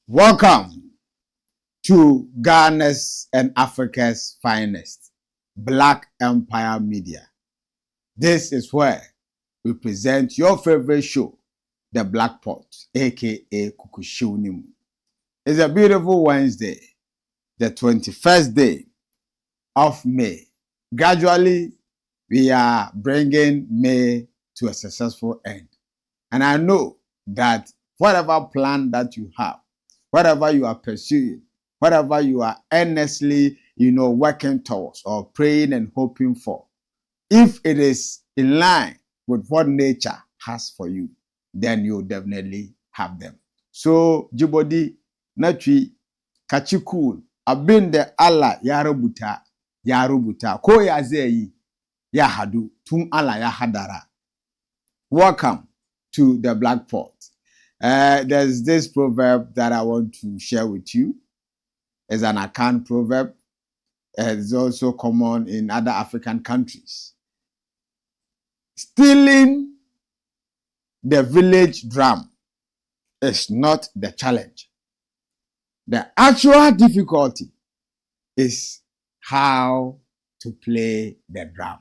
Welcome to Ghana's and Africa's finest, Black Empire Media. This is where we present your favorite show, The Black Pot, aka Kukushiunimu. It's a beautiful Wednesday, the 21st day of May. Gradually, we are bringing May to a successful end. And I know that whatever plan that you have, whatever you are pursuing, whatever you are earnestly, working towards or praying and hoping for, if it is in line with what nature has for you, then you definitely have them. So, Jibodi, Natri, Kachikul, Abinde Allah, Yarubuta, Ko Yazei, Yahadu, Tum Allah Yahadara. Welcome to the Black Pot. There's this proverb that I want to share with you. It's an Akan proverb. It's also common in other African countries. Stealing the village drum is not the challenge. The actual difficulty is how to play the drum.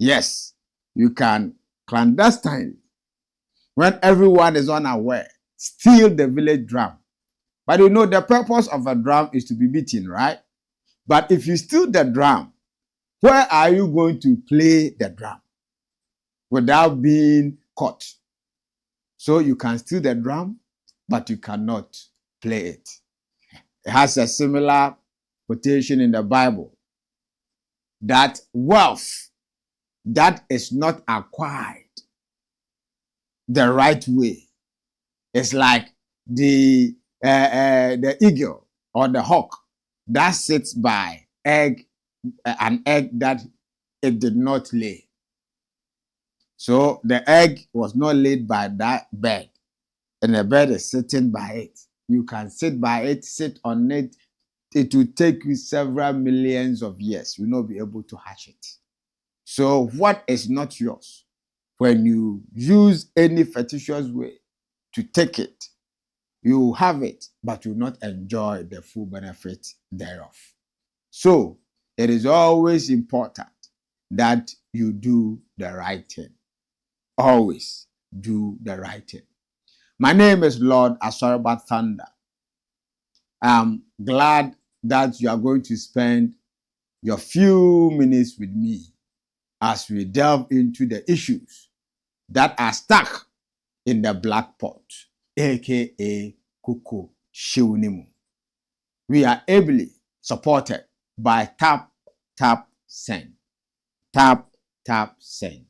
Yes, you can clandestinely, when everyone is unaware, steal the village drum. But the purpose of a drum is to be beaten, right? But if you steal the drum, where are you going to play the drum without being caught? So you can steal the drum, but you cannot play it. It has a similar quotation in the Bible that wealth that is not acquired the right way is like the eagle or the hawk that sits by an egg that it did not lay. So the egg was not laid by that bird, and the bird is sitting by it. You can sit by it, sit on it. It will take you several millions of years. You will not be able to hatch it. So what is not yours, when you use any fictitious way to take it, you have it, but you will not enjoy the full benefit thereof. So it is always important that you do the right thing. Always do the right thing. My name is Lord ASOREBA Thunder. I'm glad that you are going to spend your few minutes with me as we delve into the issues that are stuck in the black pot, aka Kukushiunimu. We are ably supported by Tap, Tap, Send. Tap, Tap, Send.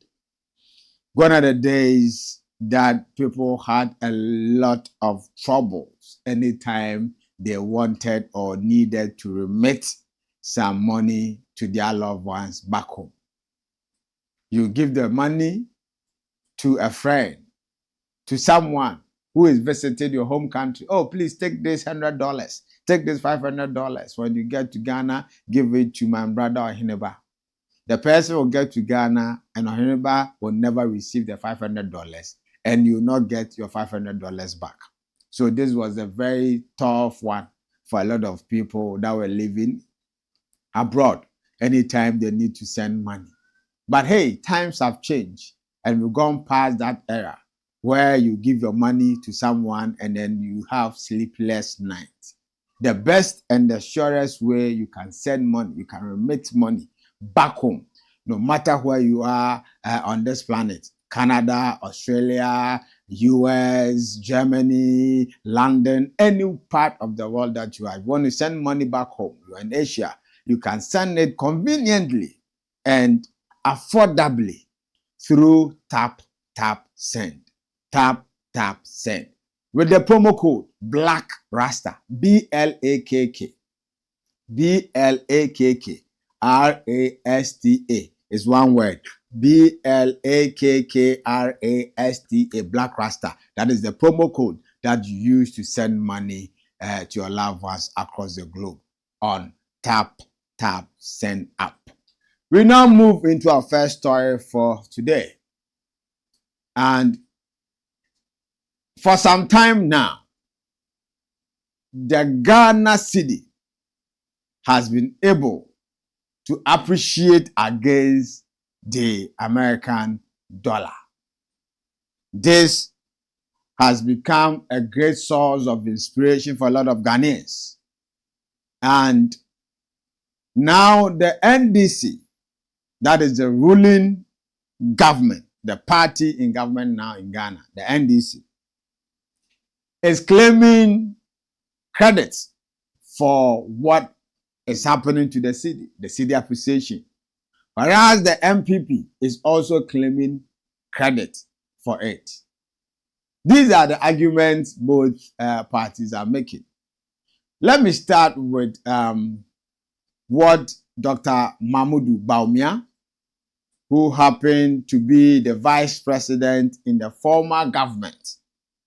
Gone are the days that people had a lot of troubles anytime they wanted or needed to remit some money to their loved ones back home. You give the money to a friend, to someone who is visiting your home country. Oh, please take this $100. Take this $500. When you get to Ghana, give it to my brother Ohineba. The person will get to Ghana and Ohineba will never receive the $500 and you will not get your $500 back. So this was a very tough one for a lot of people that were living abroad anytime they need to send money. But hey, times have changed and we've gone past that era where you give your money to someone and then you have sleepless nights. the best and the surest way you can send money, you can remit money back home, no matter where you are on this planet, Canada, Australia, US, Germany, London, any part of the world that you are. If you want to send money back home, you're in Asia, you can send it conveniently and affordably through Tap Tap Send. Tap Tap Send. With the promo code Black Rasta, BLAKK, BLAKK, RASTA is one word. BLAKKRASTA, Black Rasta. That is the promo code that you use to send money to your loved ones across the globe on Tap Tap Send app. We now move into our first story for today. And for some time now, the Ghana Cedi has been able to appreciate against the American dollar. This has become a great source of inspiration for a lot of Ghanaians. And now the NDC, that is the ruling government, the party in government now in Ghana, the NDC, is claiming credits for what is happening to the Cedi appreciation. Whereas the MPP is also claiming credit for it. These are the arguments both parties are making. Let me start with what Dr. Mahmoud Bawumia, who happened to be the vice president in the former government,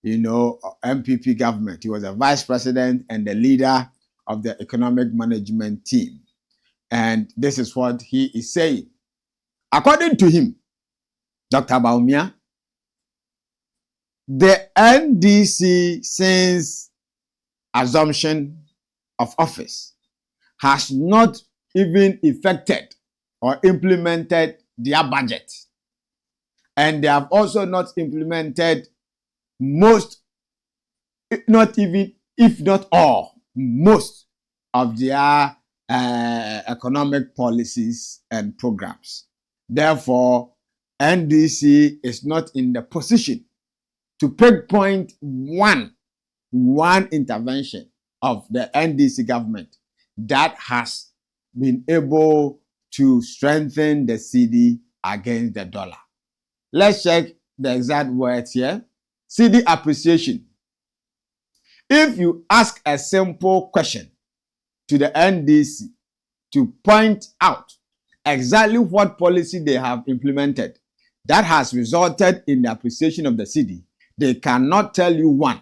MPP government. He was a vice president and the leader of the economic management team. And this is what he is saying. According to him, Dr. Bawumia, the NDC, since assumption of office, has not even effected or implemented their budget. And they have also not implemented most, not even, if not all, most of their economic policies and programs. Therefore, NDC is not in the position to pinpoint one intervention of the NDC government that has been able to strengthen the Cedi against the dollar. Let's check the exact words here. Cedi appreciation. If you ask a simple question to the NDC to point out exactly what policy they have implemented that has resulted in the appreciation of the Cedi, they cannot tell you one.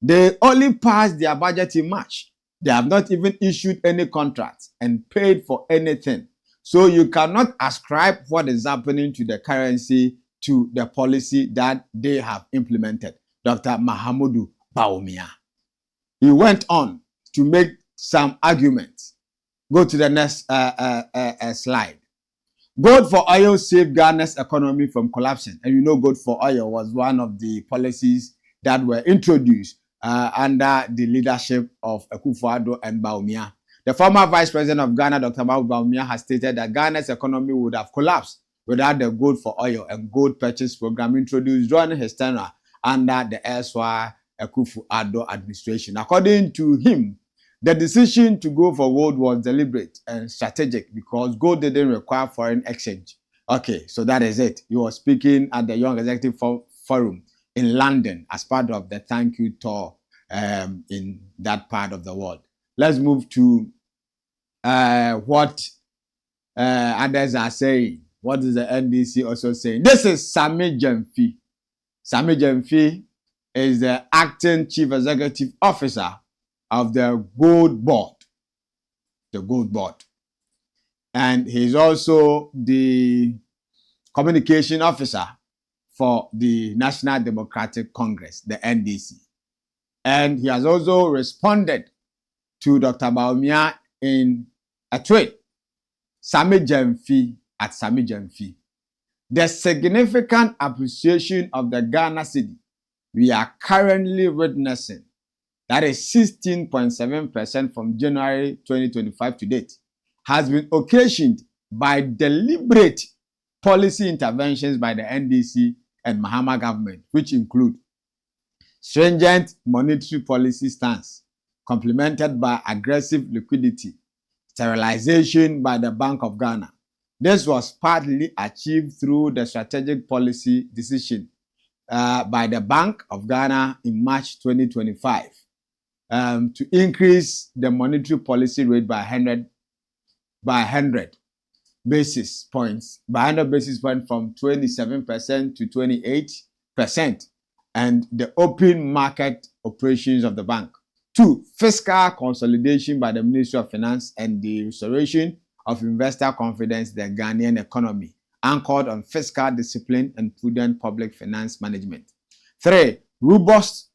They only passed their budget in March. They have not even issued any contracts and paid for anything. So you cannot ascribe what is happening to the currency to the policy that they have implemented. Dr. Mahmoud Bawumia. He went on to make some arguments. Go to the next slide. Gold for oil saved Ghana's economy from collapsing. And you know, gold for oil was one of the policies that were introduced under the leadership of Akufo-Addo and Bawumia. The former vice president of Ghana, Dr. Mahmoud Bawumia, has stated that Ghana's economy would have collapsed without the gold for oil and gold purchase program introduced during his tenure under the erstwhile Akufo-Addo administration. According to him, the decision to go for gold was deliberate and strategic because gold didn't require foreign exchange. Okay, so that is it. He was speaking at the Young Executive Forum in London as part of the thank you tour in that part of the world. Let's move to what others are saying. What is the NDC also saying? This is Sami Gyamfi. Sami Gyamfi is the acting chief executive officer of the Gold Board. The Gold Board. And he's also the communication officer for the National Democratic Congress, the NDC. And he has also responded to Dr. Bawumia in a tweet. Sami Gyamfi at Sami Gyamfi. The significant appreciation of the Ghana Cedi we are currently witnessing that is 16.7% from January 2025 to date, has been occasioned by deliberate policy interventions by the NDC and Mahama government, which include stringent monetary policy stance, complemented by aggressive liquidity, sterilization by the Bank of Ghana. This was partly achieved through the strategic policy decision by the Bank of Ghana in March 2025 to increase the monetary policy rate by 100 basis points from 27% to 28%, and the open market operations of the bank. 2. Fiscal consolidation by the Ministry of Finance and the restoration of investor confidence in the Ghanaian economy, anchored on fiscal discipline and prudent public finance management. 3. Robust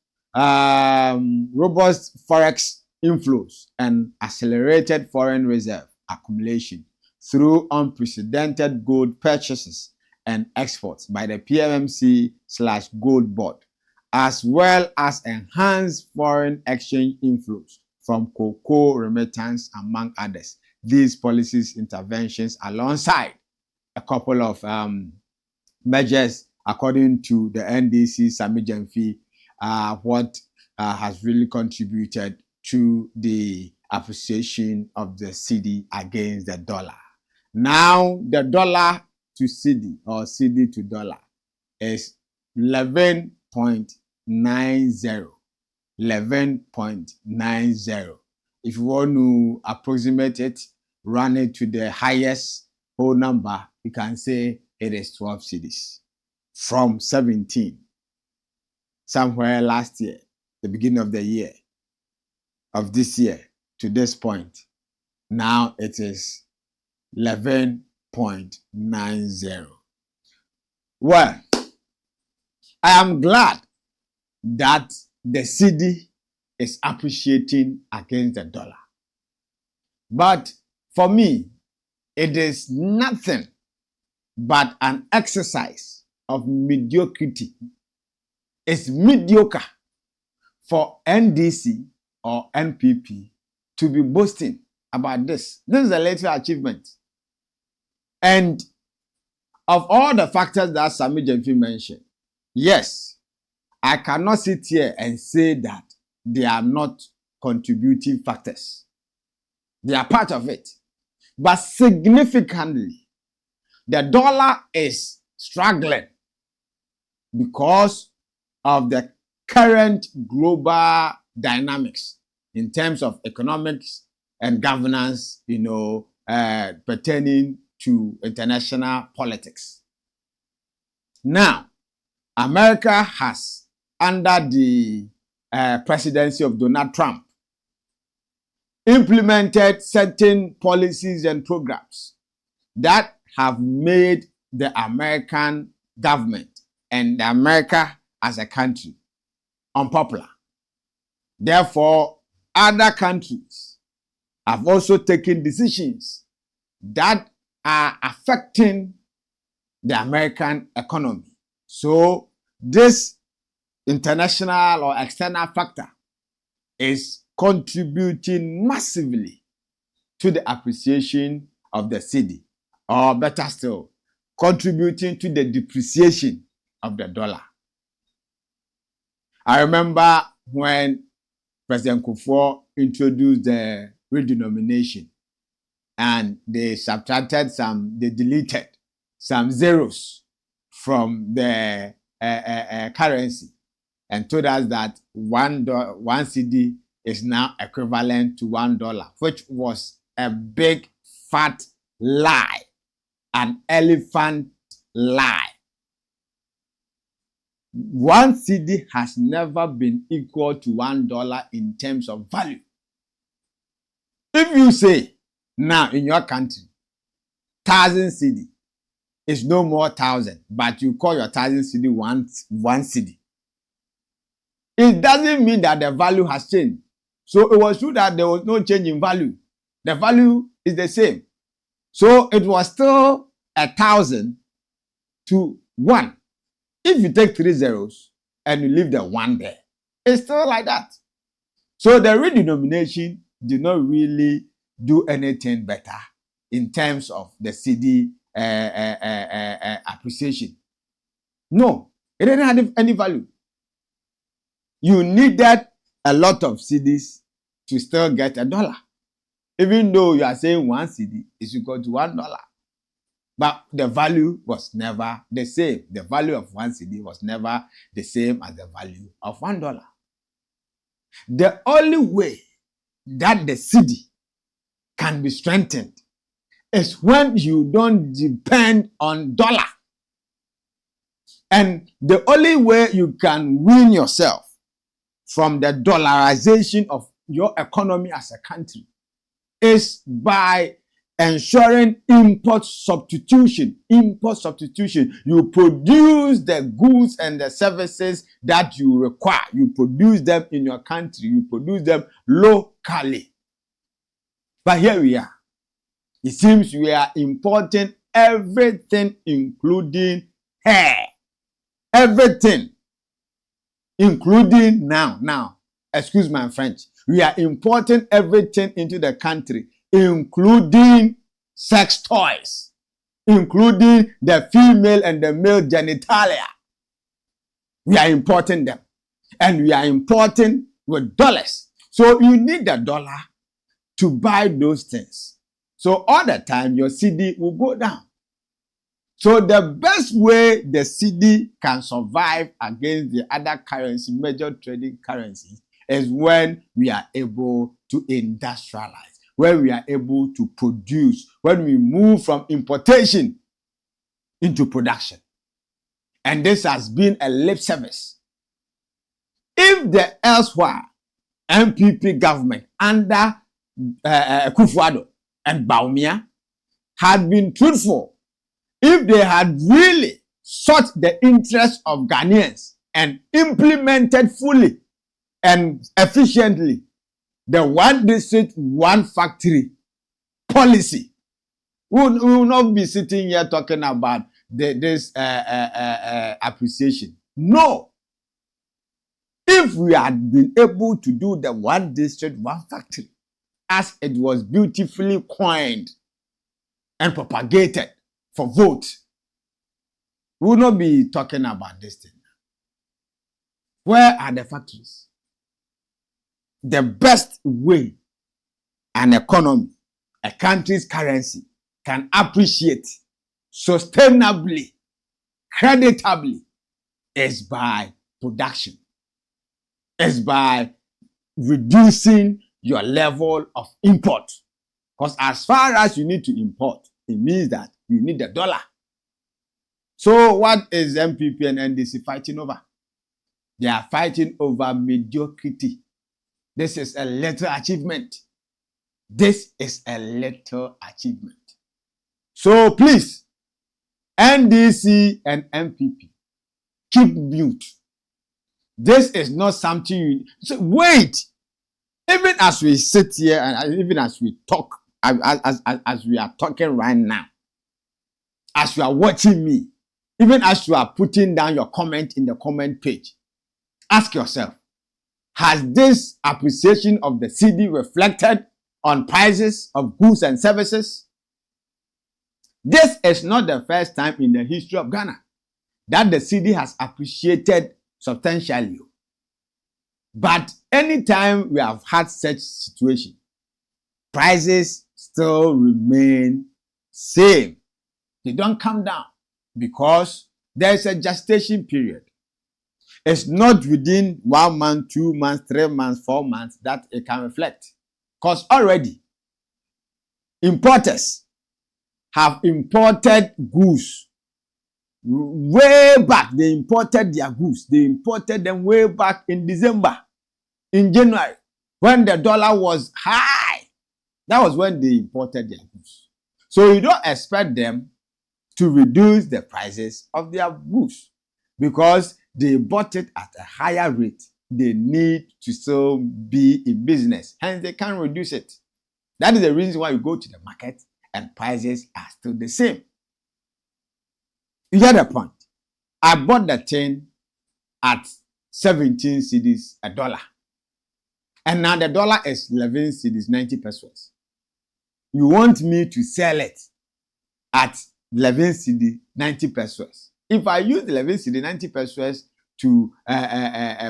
forex inflows and accelerated foreign reserve accumulation through unprecedented gold purchases and exports by the PMMC/Gold Board, as well as enhanced foreign exchange inflows from cocoa remittance, among others. These policies interventions, alongside a couple of measures, according to the NDC Sami Jamfi, what has really contributed to the appreciation of the cedi against the dollar. Now, the dollar to cedi, or cedi to dollar, is 11.90. 11.90. If you want to approximate it, run it to the highest whole number, you can say it is 12 cedis from 17 somewhere last year, the beginning of the year, of this year to this point. Now it is 11.90. Well, I am glad that the cedi is appreciating against the dollar. But for me, it is nothing but an exercise of mediocrity. It's mediocre for NDC or NPP to be boasting about this. This is a little achievement. And of all the factors that Sami Jamfi mentioned, yes, I cannot sit here and say that they are not contributing factors. They are part of it. But significantly, the dollar is struggling because of the current global dynamics in terms of economics and governance, pertaining to international politics. Now, America has, under the presidency of Donald Trump, implemented certain policies and programs that have made the American government and America as a country unpopular. Therefore, other countries have also taken decisions that are affecting the American economy. So this international or external factor is contributing massively to the appreciation of the cedi, or better still, contributing to the depreciation of the dollar. I remember when President Kufuor introduced the redenomination, and they deleted some zeros from the currency, and told us that one cedi is now equivalent to $1, which was a big fat lie, an elephant lie. One cedi has never been equal to $1 in terms of value. If you say now in your country 1,000 cedi is no more 1,000, but you call your 1,000 cedi one cedi, it doesn't mean that the value has changed. So it was true that there was no change in value. The value is the same. So it was still 1,000 to 1. If you take 3 zeros and you leave the 1 there, it's still like that. So the redenomination did not really do anything better in terms of the Cedi appreciation. No, it didn't have any value. You needed a lot of cedis to still get $1. Even though you are saying 1 cedi is equal to $1. But the value was never the same. The value of 1 cedi was never the same as the value of $1. The only way that the cedi can be strengthened is when you don't depend on dollar. And the only way you can win yourself from the dollarization of your economy as a country is by ensuring import substitution. Import substitution. You produce the goods and the services that you require. You produce them in your country. You produce them locally. But here we are. It seems we are importing everything, including hair. Everything, including now, excuse my French. We are importing everything into the country, including sex toys, including the female and the male genitalia. We are importing them. And we are importing with dollars. So you need the dollar to buy those things. So all the time, your cedi will go down. So the best way the cedi can survive against the other currency, major trading currencies, is when we are able to industrialize, when we are able to produce, when we move from importation into production. And this has been a lip service. If the elsewhere MPP government under Kufuor and Bawumia had been truthful, if they had really sought the interests of Ghanaians and implemented fully and efficiently the one district, one factory policy, we will not be sitting here talking about this appreciation. No. If we had been able to do the one district, one factory, as it was beautifully coined and propagated for vote, we will not be talking about this thing. Where are the factories? The best way an economy, a country's currency, can appreciate sustainably, creditably, is by production. Is by reducing your level of import. Because as far as you need to import, it means that you need the dollar. So what is MPP and NDC fighting over? They are fighting over mediocrity. This is a little achievement. This is a little achievement. So please, NDC and MPP, keep mute. This is not something you... So wait. Even as we sit here and even as we talk, as we are talking right now, as you are watching me, even as you are putting down your comment in the comment page, ask yourself, has this appreciation of the cedi reflected on prices of goods and services? This is not the first time in the history of Ghana that the cedi has appreciated substantially. But anytime we have had such situation, prices still remain same. They don't come down because there is a gestation period. It's not within 1 month, 2 months, 3 months, 4 months that it can reflect. Because already importers have imported goods way back. They imported their goods. They imported them way back in December, in January, when the dollar was high. That was when they imported their goods. So you don't expect them to reduce the prices of their goods because they bought it at a higher rate. They need to still be in business. Hence, they can't reduce it. That is the reason why you go to the market and prices are still the same. You get the point. I bought the thing at 17 cedis a dollar. And now the dollar is 11 cedis, 90 pesos. You want me to sell it at 11 cedi, 90 pesos. If I use 11 cedi, 90 pesos to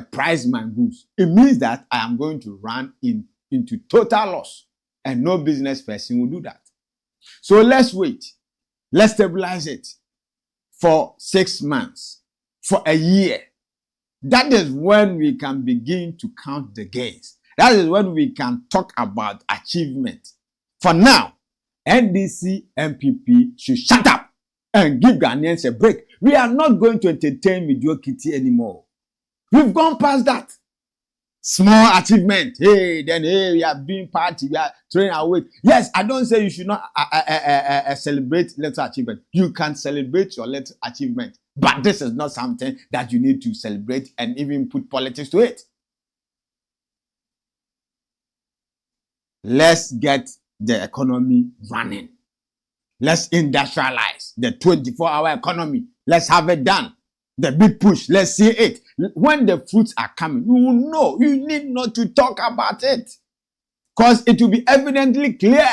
price my goods, it means that I am going to run into total loss. And no business person will do that. So let's wait. Let's stabilize it for 6 months, for a year. That is when we can begin to count the gains. That is when we can talk about achievement. For now, NDC, MPP should shut up and give Ghanaians a break. We are not going to entertain mediocrity anymore. We've gone past that. Small achievement. Hey, we are being party. We are throwing our weight. Yes, I don't say you should not celebrate little achievement. You can celebrate your little achievement. But this is not something that you need to celebrate and even put politics to it. Let's get the economy running. Let's industrialize the 24-hour economy. Let's have it done. The big push, let's see it. When the fruits are coming, you will know. You need not to talk about it. Because it will be evidently clear.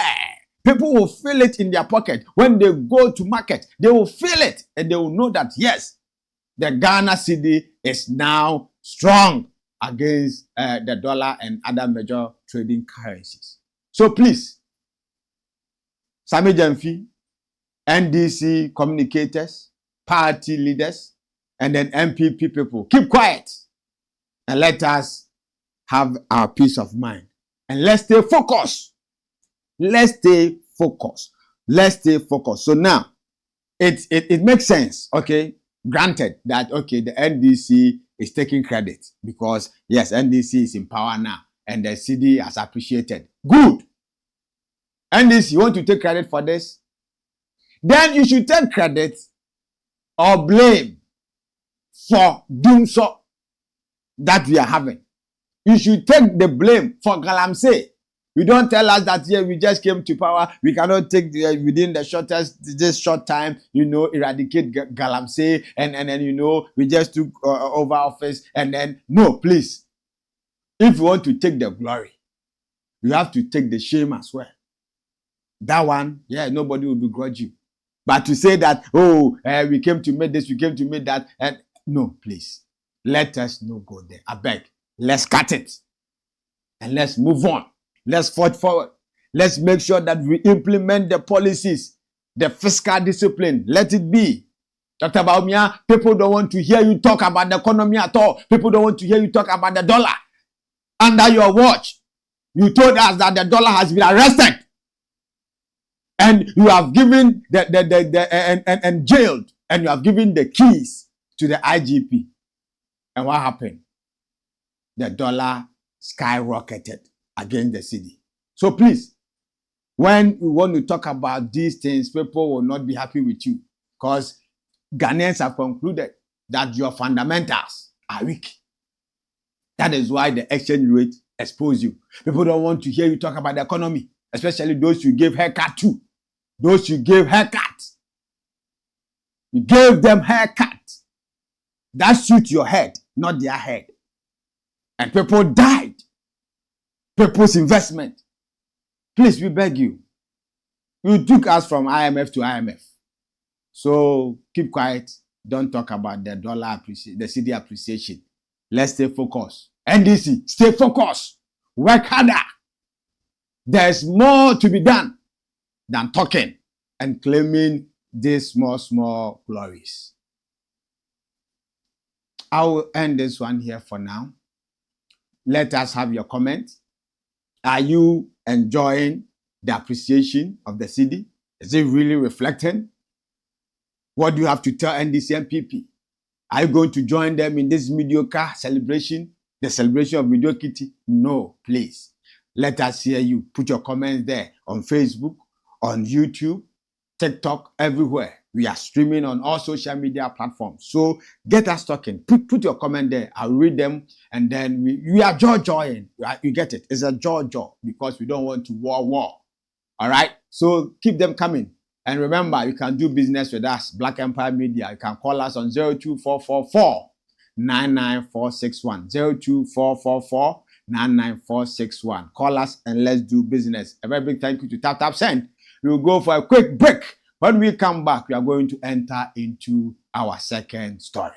People will feel it in their pocket. When they go to market, they will feel it. And they will know that, yes, the Ghana cedi is now strong against the dollar and other major trading currencies. So please, Sami Jamfi, NDC communicators, party leaders, and then MPP people, keep quiet and let us have our peace of mind. And let's stay focused. Let's stay focused. Let's stay focused. So now, it makes sense, okay? Granted that, okay, the NDC is taking credit because, yes, NDC is in power now and the cedi has appreciated. Good. NDC, you want to take credit for this? Then you should take credit or blame for doing so that we are having. You should take the blame for Galamsey. You don't tell us that here we just came to power. We cannot take within this short time, eradicate Galamsey and we just took over office and then no, please. If you want to take the glory, you have to take the shame as well. That one, yeah, nobody will begrudge you. But to say that, we came to make this, we came to make that, and no, please. Let us not go there. I beg. Let's cut it. And let's move on. Let's forge forward. Let's make sure that we implement the policies, the fiscal discipline. Let it be. Dr. Baumia, people don't want to hear you talk about the economy at all. People don't want to hear you talk about the dollar. Under your watch, you told us that the dollar has been arrested. And you have given and jailed. And you have given the keys to the IGP. And what happened? The dollar skyrocketed against the cedi. So please, when you want to talk about these things, people will not be happy with you. Because Ghanaians have concluded that your fundamentals are weak. That is why the exchange rate exposed you. People don't want to hear you talk about the economy, especially those you gave haircut to. Those you gave haircut. You gave them haircut. That suits your head, not their head. And people died. People's investment. Please, we beg you. You took us from IMF to IMF. So keep quiet. Don't talk about the dollar appreciation, the cedi appreciation. Let's stay focused. NDC, stay focused. Work harder. There's more to be done than talking and claiming these small glories. I will end this one here for now. Let us have your comment. Are you enjoying the appreciation of the cedi? Is it really reflecting? What do you have to tell NDC and PP? Are you going to join them in this mediocre celebration? The celebration of mediocrity? No, please. Let us hear you. Put your comments there on Facebook, on YouTube, TikTok, everywhere. We are streaming on all social media platforms. So get us talking. Put your comment there. I'll read them. And then we are joy-joying. You get it? It's a joy because we don't want to war. All right? So keep them coming. And remember, you can do business with us, Black Empire Media. You can call us on 02444 99461. 02444 99461. Call us and let's do business. A very big thank you to Tap Send. We'll go for a quick break. When we come back, we are going to enter into our second story.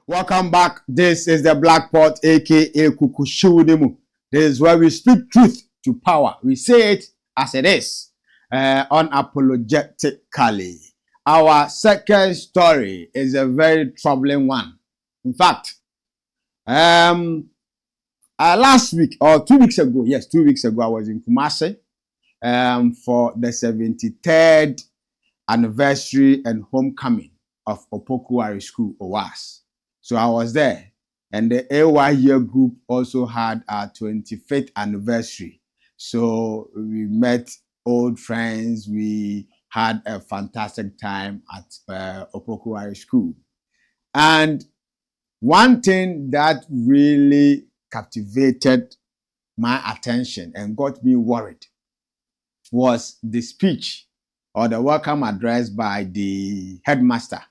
Welcome back. This is the Black Pot, aka Kukushudemu. This is where we speak truth to power. We say it as it is, unapologetically. Our second story is a very troubling one. In fact, last week or 2 weeks ago, yes, 2 weeks ago, I was in Kumasi for the 73rd anniversary and homecoming of Opoku School, OWAS. So I was there, and the AY year group also had our 25th anniversary. So we met old friends. We had a fantastic time at Opoku School. And one thing that really captivated my attention and got me worried was the speech or the welcome address by the headmaster,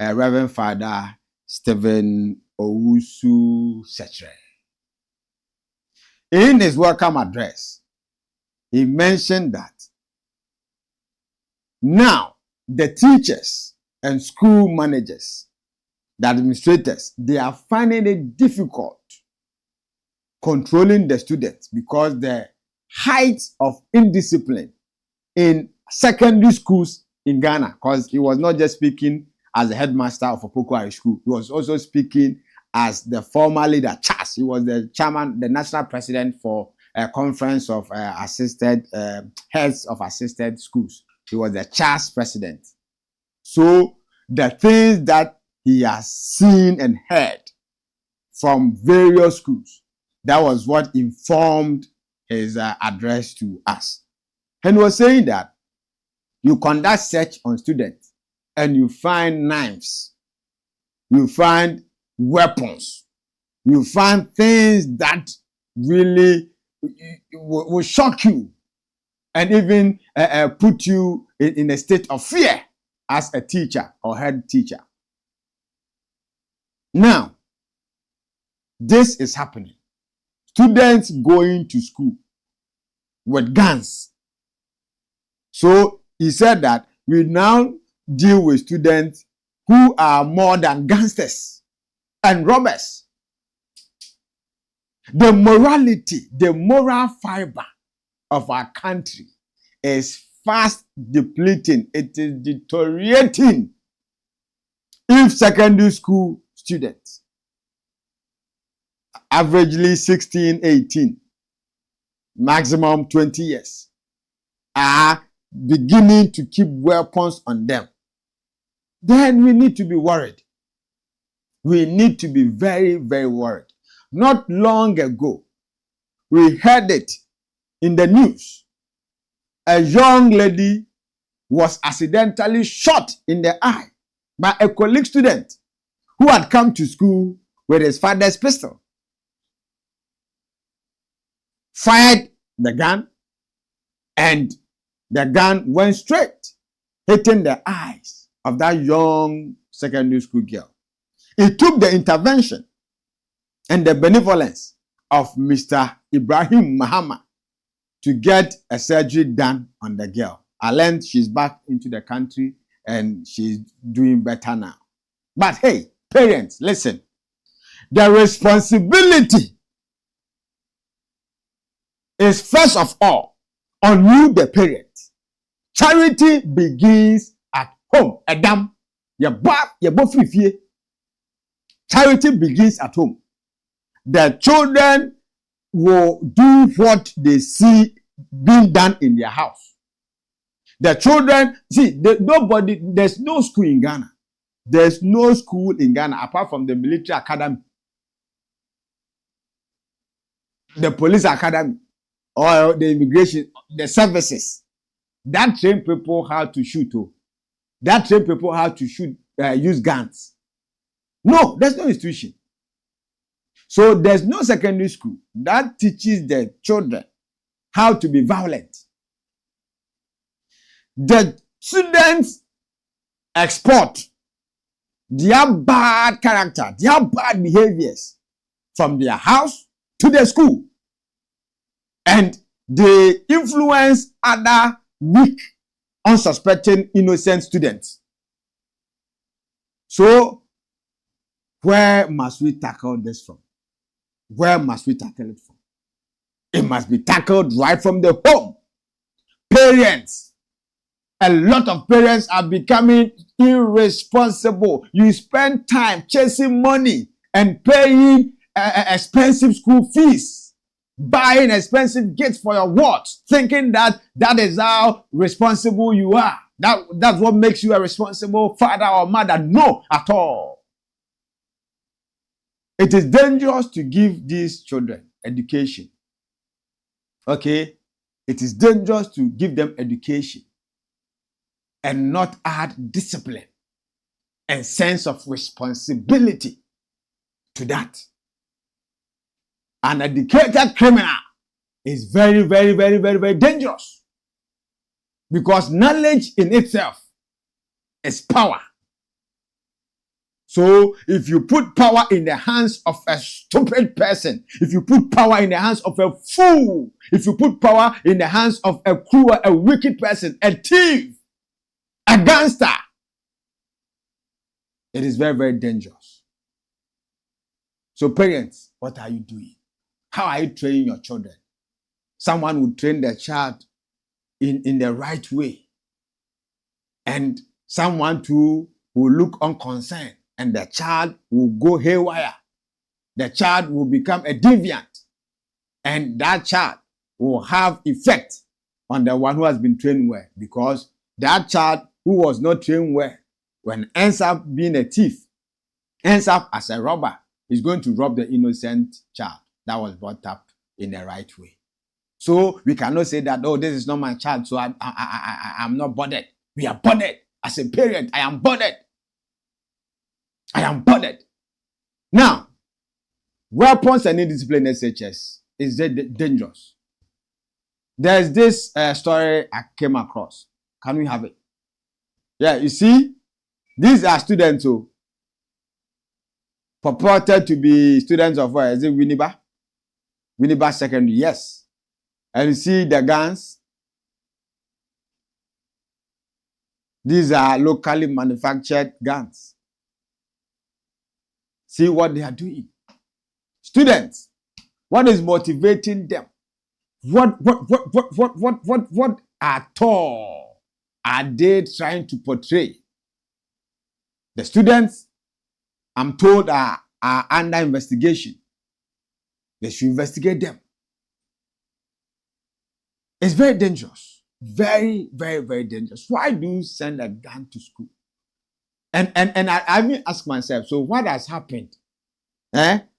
Reverend Father Stephen Owusu Setre. In his welcome address, he mentioned that now the teachers and school managers, the administrators, they are finding it difficult controlling the students because the height of indiscipline in secondary schools in Ghana, because he was not just speaking as the headmaster of Opoku School, he was also speaking as the former leader, CHAS. He was the chairman, the national president for a conference of heads of assisted schools. He was the CHAS president. So the things that he has seen and heard from various schools, that was what informed his address to us. And he was saying that you conduct search on students and you find knives, you find weapons, you find things that really will shock you and even put you in a state of fear as a teacher or head teacher. Now, this is happening. Students going to school with guns. So he said that we now deal with students who are more than gangsters and robbers. The morality, the moral fiber of our country is fast depleting. It is deteriorating. If secondary school students, averagely 16, 18, maximum 20 years, are beginning to keep weapons on them, then we need to be worried. We need to be very, very worried. Not long ago, we heard it in the news. A young lady was accidentally shot in the eye by a colleague student who had come to school with his father's pistol. Fired the gun, and the gun went straight, hitting the eyes of that young secondary school girl. It took the intervention and the benevolence of Mr. Ibrahim Mahama to get a surgery done on the girl. I learned she's back into the country and she's doing better now. But hey, Parents, listen. The responsibility is first of all on you, the parent. Charity begins at home. Adam, charity begins at home. The children will do what they see being done in their house. The children, see, there's no school in Ghana. There's no school in Ghana apart from the military academy, the police academy, or the immigration, the services that train people how to shoot. That train people how to shoot, use guns. No, there's no institution. So there's no secondary school that teaches the children how to be violent. The students export their bad character, their bad behaviors from their house to the school. And they influence other weak, unsuspecting, innocent students. So, where must we tackle this from? Where must we tackle it from? It must be tackled right from the home. Parents. A lot of parents are becoming irresponsible. You spend time chasing money and paying expensive school fees, buying expensive gifts for your watch, thinking that is how responsible you are. That's what makes you a responsible father or mother. No, at all. It is dangerous to give these children education. Okay? It is dangerous to give them education and not add discipline and sense of responsibility to that. An educated criminal is very, very, very, very, very dangerous, because knowledge in itself is power. So if you put power in the hands of a stupid person, if you put power in the hands of a fool, if you put power in the hands of a cruel, a wicked person, a thief, a gangster, it is very, very dangerous. So parents, what are you doing? How are you training your children? Someone will train their child in the right way, and someone too will look unconcerned, and the child will go haywire. The child will become a deviant, and that child will have effect on the one who has been trained well, because that child who was not trained well, when ends up being a thief, ends up as a robber, is going to rob the innocent child that was brought up in the right way. So we cannot say that, oh, this is not my child, so I'm not bothered. We are bothered. As a parent, I am bothered. I am bothered. Now, weapons and indiscipline SHS is dangerous. There's this story I came across. Can we have it? Yeah, you see, these are students who purported to be students of where? Is it Winneba? Winneba Secondary, yes. And you see the guns. These are locally manufactured guns. See what they are doing. Students, what is motivating them? What at all are they trying to portray? The students, I'm told, are under investigation. They should investigate them. It's very dangerous. Very, very, very dangerous. Why do you send a gun to school? And I even ask myself, so what has happened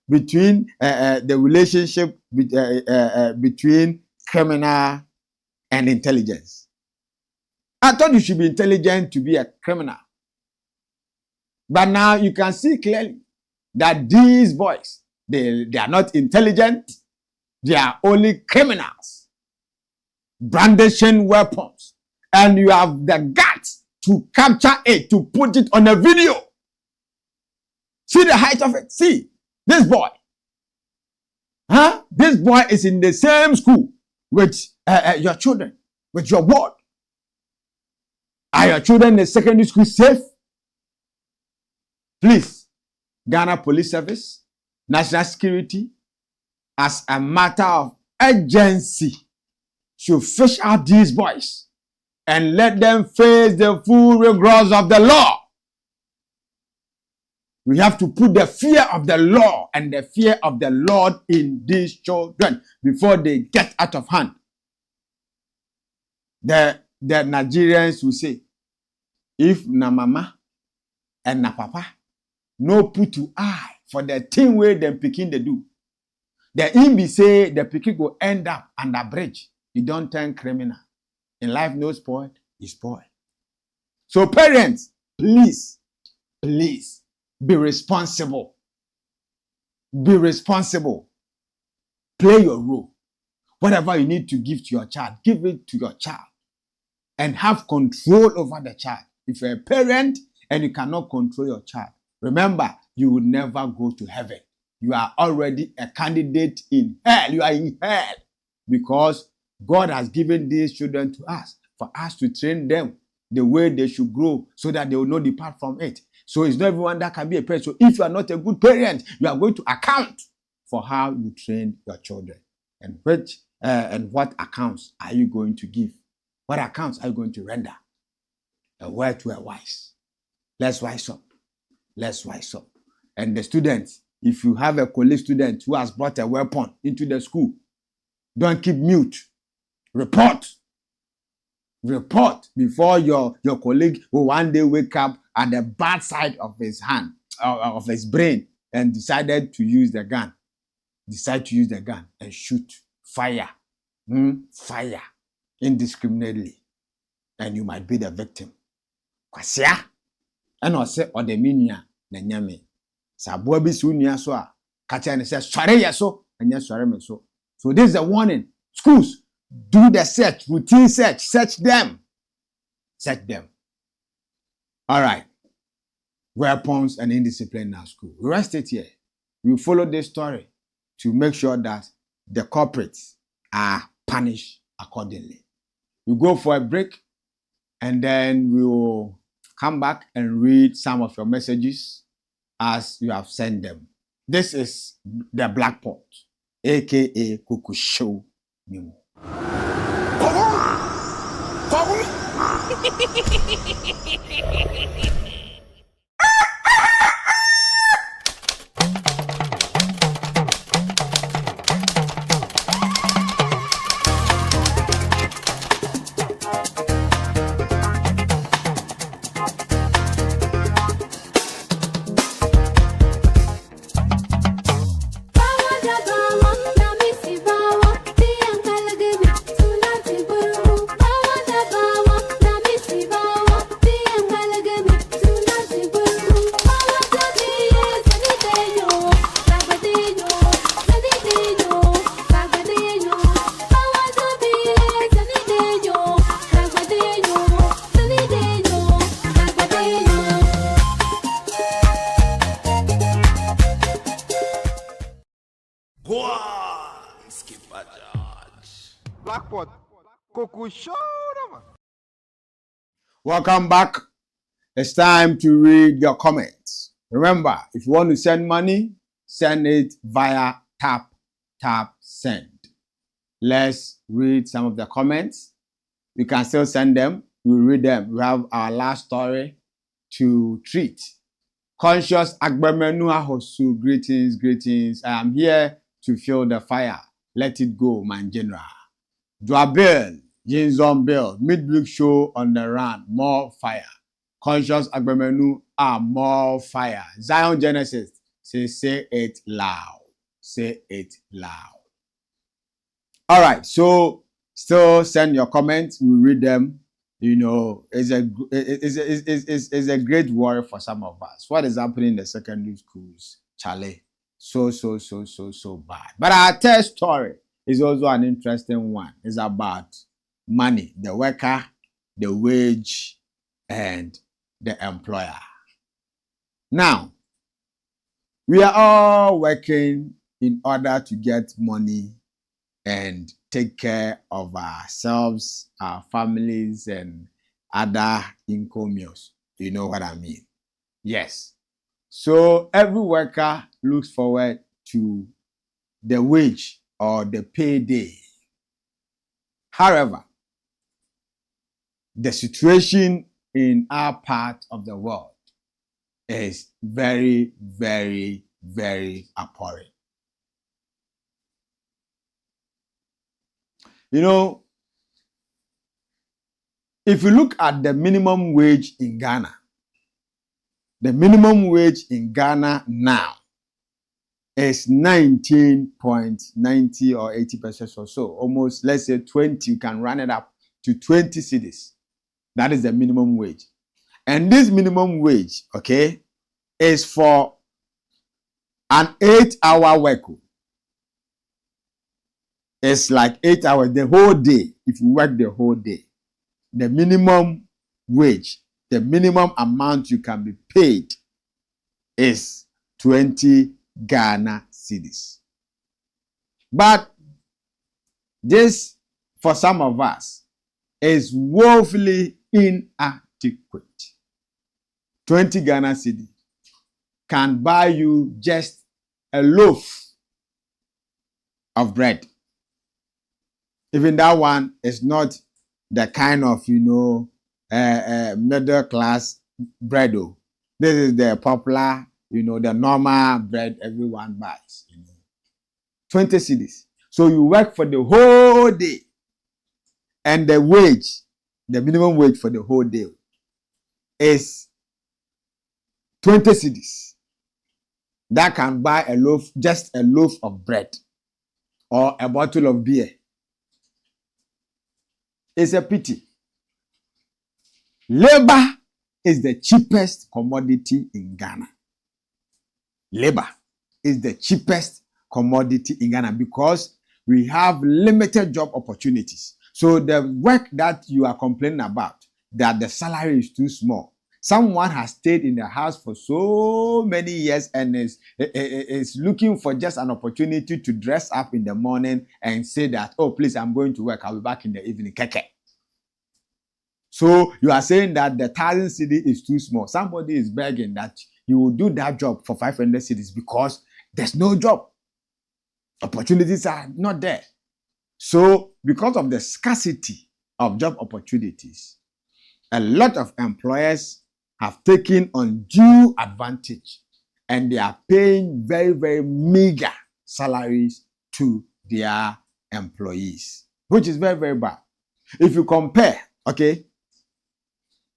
between the relationship between criminal and intelligence? I thought you should be intelligent to be a criminal. But now you can see clearly that these boys, they are not intelligent. They are only criminals, brandishing weapons. And you have the guts to capture it, to put it on a video. See the height of it. See, this boy. This boy is in the same school with your children, with your ward. Are your children in the secondary school safe? Please, Ghana Police Service, National Security, as a matter of urgency, should fish out these boys and let them face the full rigors of the law. We have to put the fear of the law and the fear of the Lord in these children before they get out of hand. The Nigerians will say, if na mama and na papa no put to eye for the thing where them pikin they do, the imbi say the pikin go end up under bridge. You don't turn criminal. In life, no spoil is spoil. So parents, please, be responsible. Be responsible. Play your role. Whatever you need to give to your child, give it to your child. And have control over the child. If you're a parent and you cannot control your child, remember, you will never go to heaven. You are already a candidate in hell. You are in hell. Because God has given these children to us for us to train them the way they should grow so that they will not depart from it. So it's not everyone that can be a parent. So if you are not a good parent, you are going to account for how you train your children. And what accounts are you going to give? What accounts are you going to render? A word to a wise. Let's wise up. Let's wise up. And the students, if you have a college student who has brought a weapon into the school, don't keep mute. Report before your colleague will one day wake up at the bad side of his hand, of his brain, and decided to use the gun. Decide to use the gun and shoot, fire indiscriminately, and you might be the victim. Kwasia, and also or the minia na nyame. Saboa bi su nia so a kacha ne say sware yeso, anya sware me so. So this is a warning. Schools, do the search, routine search, search them. All right. Weapons and indiscipline in our school. We rest it here. We follow this story to make sure that the culprits are punished accordingly. We go for a break and then we will come back and read some of your messages as you have sent them. This is the Black Pot, aka Kuku Show Nimo. Welcome back. It's time to read your comments. Remember, if you want to send money, send it via tap, send. Let's read some of the comments. You can still send them. We'll read them. We have our last story to treat. Conscious Agbemenu Ahosu, greetings. I am here to fuel the fire. Let it go, my general. Dwabel, Jinzon Bill, Midweek show on the run, more fire. Conscious Agbemenu are more fire. Zion Genesis, say it loud. Say it loud. All right, so still send your comments. We read them. You know, it's a great worry for some of us. What is happening in the secondary schools, Charlie? So bad. But our third story is also an interesting one. It's about money, the worker, the wage, and the employer. Now, we are all working in order to get money and take care of ourselves, our families, and other incomes. You know what I mean? Yes. So every worker looks forward to the wage or the payday. However, the situation in our part of the world is very, very, very abhorrent. You know, if you look at the minimum wage in Ghana, the minimum wage in Ghana now is 19.90 or 80% or so. Almost, let's say 20, you can run it up to 20 cedis. That is the minimum wage. And this minimum wage, okay, is for an 8-hour work. It's like 8 hours, the whole day. If you work the whole day, the minimum wage, the minimum amount you can be paid is 20 Ghana cedis. But this, for some of us, is woefully inadequate. 20 Ghana cedis can buy you just a loaf of bread. Even that one is not the kind of, middle class bread. This is the popular, the normal bread everyone buys. 20 cedis. So you work for the whole day, and the wage, the minimum wage for the whole day, is 20 cedis. That can buy a loaf, just a loaf of bread or a bottle of beer. It's a pity. Labor is the cheapest commodity in Ghana. Labor is the cheapest commodity in Ghana because we have limited job opportunities. So the work that you are complaining about, that the salary is too small, someone has stayed in the house for so many years and is looking for just an opportunity to dress up in the morning and say that, oh, please, I'm going to work. I'll be back in the evening. Keke. So you are saying that the 1,000 cedi is too small. Somebody is begging that you will do that job for 500 cedis because there's no job. Opportunities are not there. So because of the scarcity of job opportunities, a lot of employers have taken undue advantage and they are paying very, very meager salaries to their employees, which is very, very bad. If you compare, okay,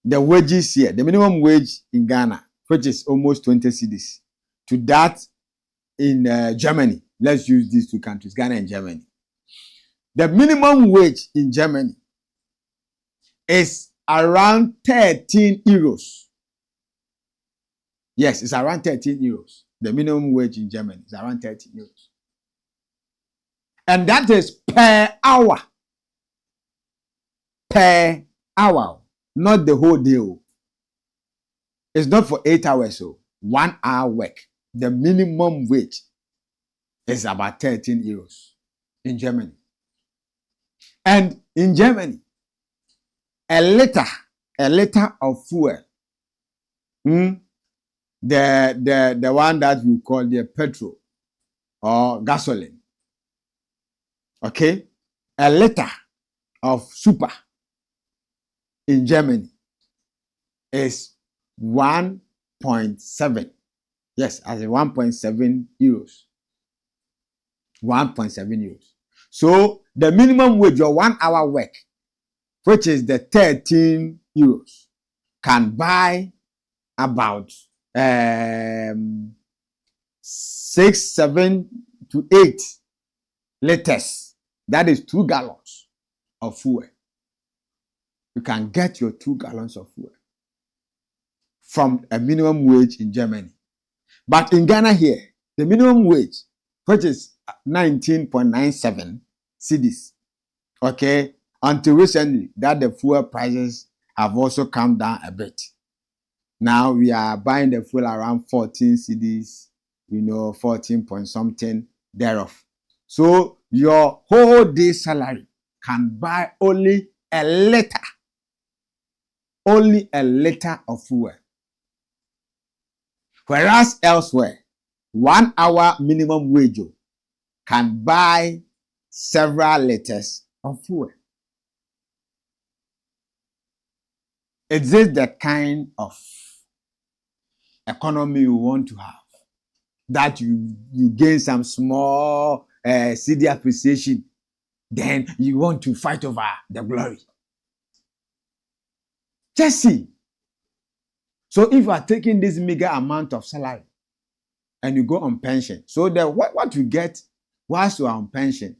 the wages here, the minimum wage in Ghana, which is almost 20 cedis, to that in Germany. Let's use these two countries, Ghana and Germany. The minimum wage in Germany is around 13 euros. Yes, it's around 13 euros. The minimum wage in Germany is around 13 euros. And that is per hour. Per hour. Not the whole day. It's not for 8 hours. 1 hour work. The minimum wage is about 13 euros in Germany. And in Germany, a liter of fuel, the one that we call the petrol or gasoline, okay, a liter of super in Germany is 1.7. Yes, as a 1.7 euros. 1.7 euros. So the minimum wage, your 1 hour work, which is the 13 euros, can buy about 6, 7 to 8 liters. That is 2 gallons of fuel. You can get your 2 gallons of fuel from a minimum wage in Germany. But in Ghana here, the minimum wage, which is 19.97 cedis, okay, until recently, that the fuel prices have also come down a bit. Now we are buying the fuel around 14 cedis, 14 point something thereof. So your whole day salary can buy only a liter of fuel. Whereas elsewhere, 1 hour minimum wage can buy several liters of fuel. Is this the kind of economy you want to have? That you gain some small Cedi appreciation, then you want to fight over the glory. Just see. So if you are taking this meager amount of salary and you go on pension, so what you get whilst you are on pension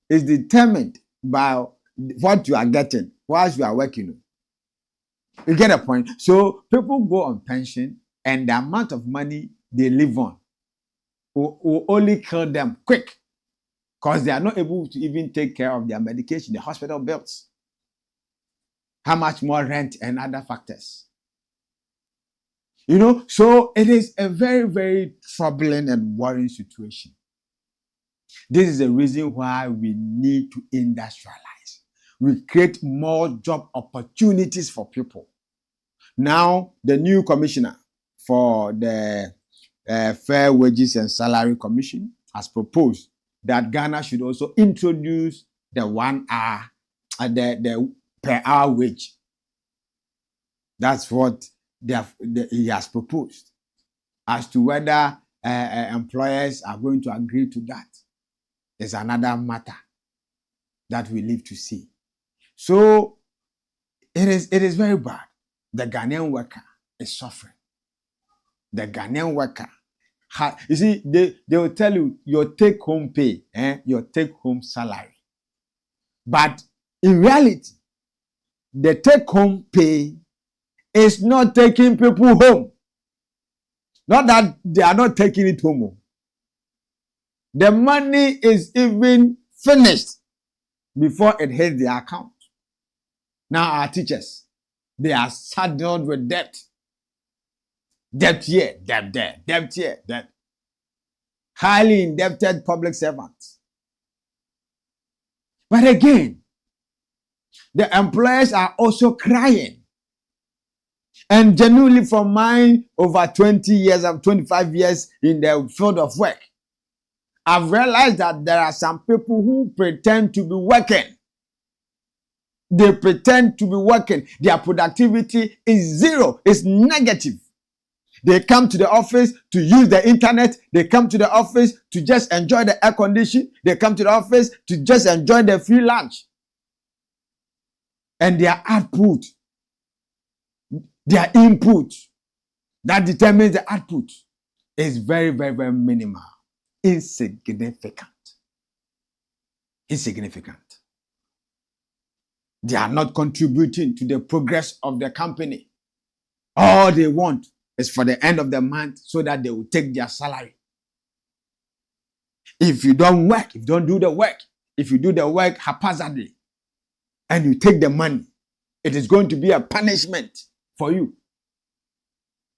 is determined by what you are getting whilst you are working. You get a point? So people go on pension and the amount of money they live on will only kill them quick because they are not able to even take care of their medication, the hospital bills. How much more rent and other factors? So it is a very, very troubling and worrying situation. This is the reason why we need to industrialize. We create more job opportunities for people. Now, the new commissioner for the Fair Wages and Salary Commission has proposed that Ghana should also introduce the 1 hour, the per hour wage. That's what he has proposed. As to whether employers are going to agree to that is another matter that we live to see. So it is very bad. The Ghanaian worker is suffering. The Ghanaian worker, you see, they will tell you your take-home pay, your take-home salary. But in reality, the take-home pay is not taking people home. Not that they are not taking it home. The money is even finished before it hits their account. Now our teachers, they are saddled with debt. Debt here, debt there, debt here, debt. Highly indebted public servants. But again, the employers are also crying. And genuinely, from my over 20 years, 25 years in the field of work, I've realized that there are some people who pretend to be working. They pretend to be working. Their productivity is zero. It's negative. They come to the office to use the internet. They come to the office to just enjoy the air conditioning. They come to the office to just enjoy the free lunch. And their output, their input, that determines the output, is very, very, very minimal. Insignificant. Insignificant. They are not contributing to the progress of the company. All they want is for the end of the month so that they will take their salary. If you don't work, if you don't do the work, if you do the work haphazardly and you take the money, it is going to be a punishment for you.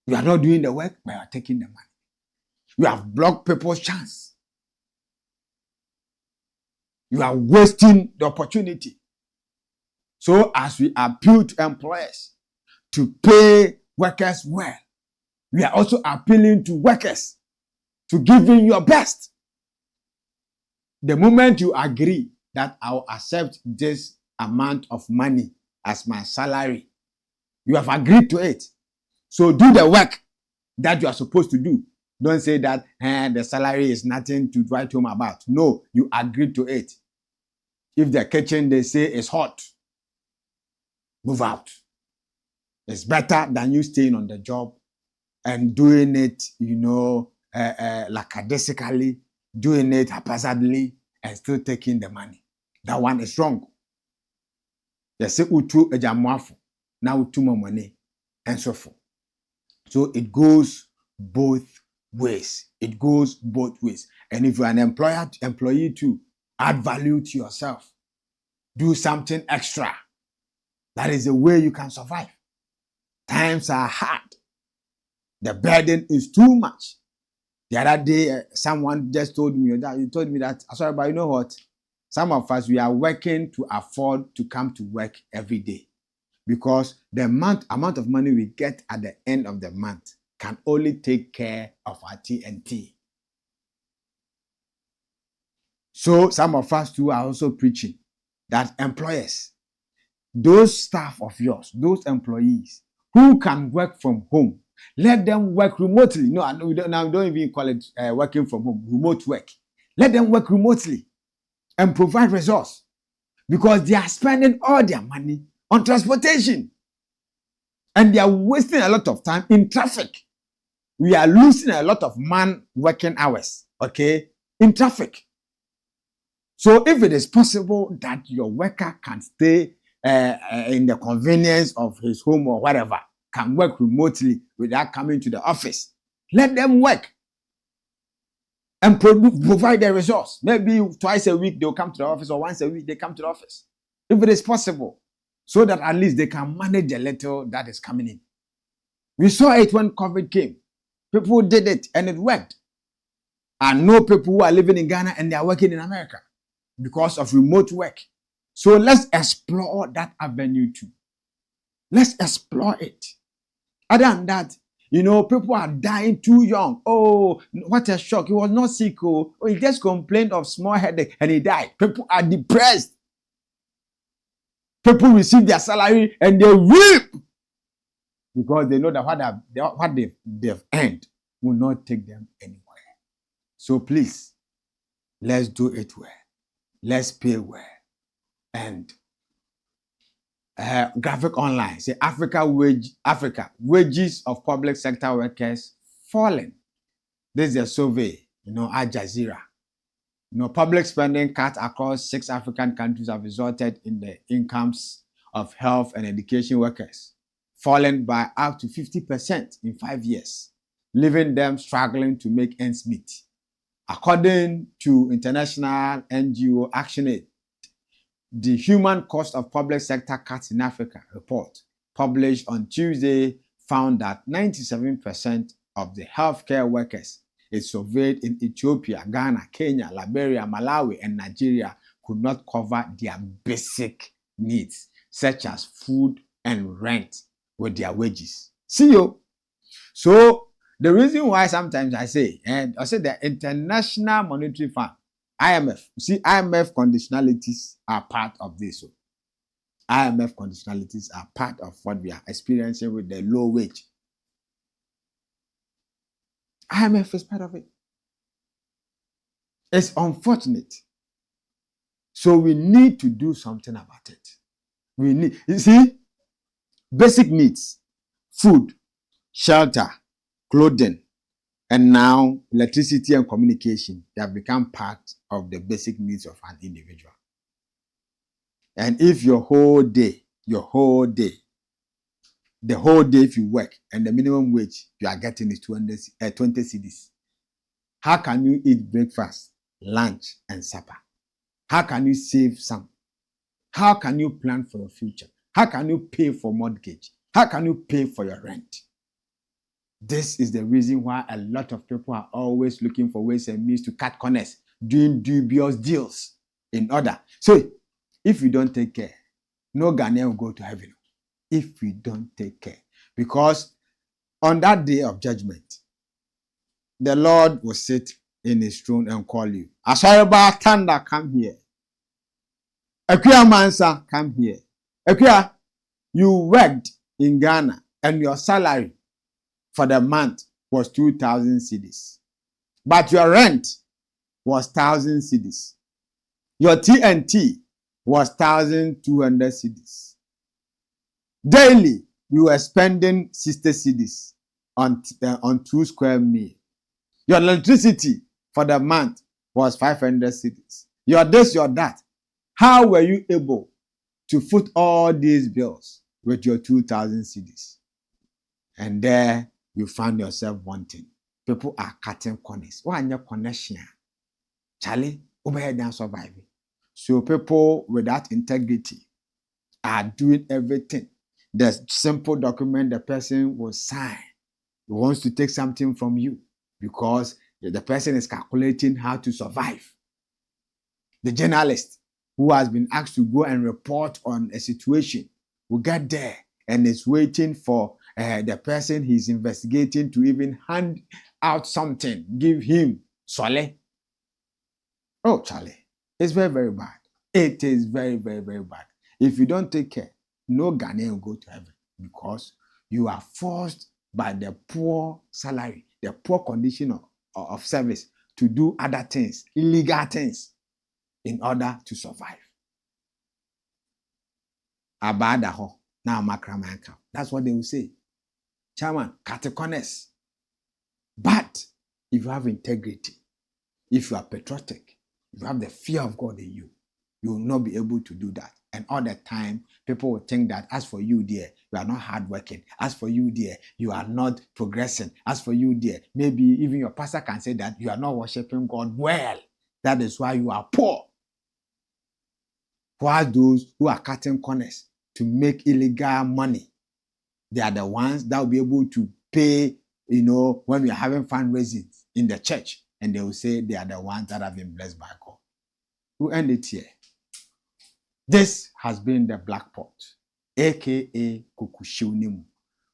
You are not doing the work, but you are taking the money. You have blocked people's chance. You are wasting the opportunity. So as we appeal to employers to pay workers well, we are also appealing to workers to give in your best. The moment you agree that I will accept this amount of money as my salary, you have agreed to it. So do the work that you are supposed to do. Don't say that the salary is nothing to write home about. No, you agreed to it. If the kitchen they say is hot, move out. It's better than you staying on the job and doing it, lackadaisically, doing it haphazardly, and still taking the money. That one is wrong. They say utu ejamuafu, now utu more money, and so forth. So it goes both ways. It goes both ways. And if you're an employee too, add value to yourself. Do something extra. That is the way you can survive. Times are hard. The burden is too much. The other day, someone just told me that, ASOREBA, you know what? Some of us, we are working to afford to come to work every day because the amount of money we get at the end of the month can only take care of our TNT. So some of us too are also preaching that employers, those staff of yours, those employees who can work from home, let them work remotely. No, we don't even call it working from home, remote work. Let them work remotely and provide resource, because they are spending all their money on transportation and they are wasting a lot of time in traffic. We are losing a lot of man working hours, okay, in traffic. So if it is possible that your worker can stay in the convenience of his home or whatever, can work remotely without coming to the office, let them work and provide the resource. Maybe twice a week they'll come to the office, or once a week they come to the office, if it is possible, so that at least they can manage the little that is coming in. We saw it when COVID came. People did it and it worked. I know people who are living in Ghana and they are working in America because of remote work. So let's explore that avenue too. Let's explore it. Other than that, people are dying too young. Oh, what a shock. He was not sick. Oh, he just complained of small headache and he died. People are depressed. People receive their salary and they weep because they know that what they've earned will not take them anywhere. So please, let's do it well. Let's pay well. And graphic online say Africa wages of public sector workers falling. This is a survey, Al Jazeera. Public spending cuts across 6 African countries have resulted in the incomes of health and education workers falling by up to 50% in 5 years, leaving them struggling to make ends meet. According to international NGO ActionAid, the Human Cost of Public Sector Cuts in Africa report, published on Tuesday, found that 97% of the healthcare workers is surveyed in Ethiopia, Ghana, Kenya, Liberia, Malawi, and Nigeria could not cover their basic needs, such as food and rent, with their wages. See you. So the reason why sometimes I say the International Monetary Fund, IMF, IMF conditionalities are part of this. So IMF conditionalities are part of what we are experiencing with the low wage. IMF is part of it. It's unfortunate. So we need to do something about it. Basic needs, food, shelter, clothing, and now electricity and communication, they have become part of the basic needs of an individual. And if the whole day, if you work and the minimum wage you are getting is 20 cedis, how can you eat breakfast, lunch, and supper? How can you save some? How can you plan for your future? How can you pay for mortgage? How can you pay for your rent? This is the reason why a lot of people are always looking for ways and means to cut corners, doing dubious deals in order. So if you don't take care, no Ghanaian will go to heaven. If we don't take care. Because on that day of judgment, the Lord will sit in his throne and call you. ASOREBA, Thunder, come here. Akuya Mansa, come here. Akuya, you worked in Ghana and your salary for the month was 2,000 cedis. But your rent was 1,000 cedis. Your TNT was 1,200 cedis. Daily, you were spending 60 cedis on 2 square meals. Your electricity for the month was 500 cedis. Your this, your that. How were you able to foot all these bills with your 2,000 cedis? And there you found yourself wanting. People are cutting corners. Why your connection? Charlie, overhead and surviving. So people without integrity are doing everything. The simple document the person will sign. He wants to take something from you because the person is calculating how to survive. The journalist who has been asked to go and report on a situation will get there and is waiting for the person he's investigating to even hand out something, give him Swale. Oh, Charlie, it's very, very bad. It is very, very, very bad. If you don't take care, no Ghanaian will go to heaven because you are forced by the poor salary, the poor condition of service to do other things, illegal things, in order to survive. Abadaho, now makramanka. That's what they will say. Chairman, catechones. But if you have integrity, if you are patriotic, if you have the fear of God in you, you will not be able to do that. And all the time, people will think that as for you, dear, you are not hardworking. As for you, dear, you are not progressing. As for you, dear, maybe even your pastor can say that you are not worshiping God well. That is why you are poor. While those who are cutting corners to make illegal money, they are the ones that will be able to pay, when we are having fundraising in the church, and they will say they are the ones that have been blessed by God. We'll end it here. This has been the Black Pot, aka Kukushiunimu.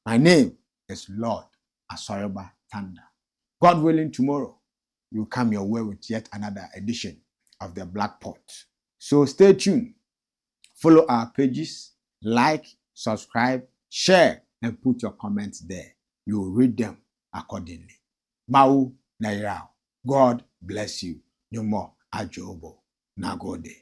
My name is Lord ASOREBA Thunder. God willing, tomorrow you'll come your way with yet another edition of the Black Pot. So stay tuned. Follow our pages, like, subscribe, share, and put your comments there. You will read them accordingly. Mau Nairao. God bless you. No more Ajobo. Nagode.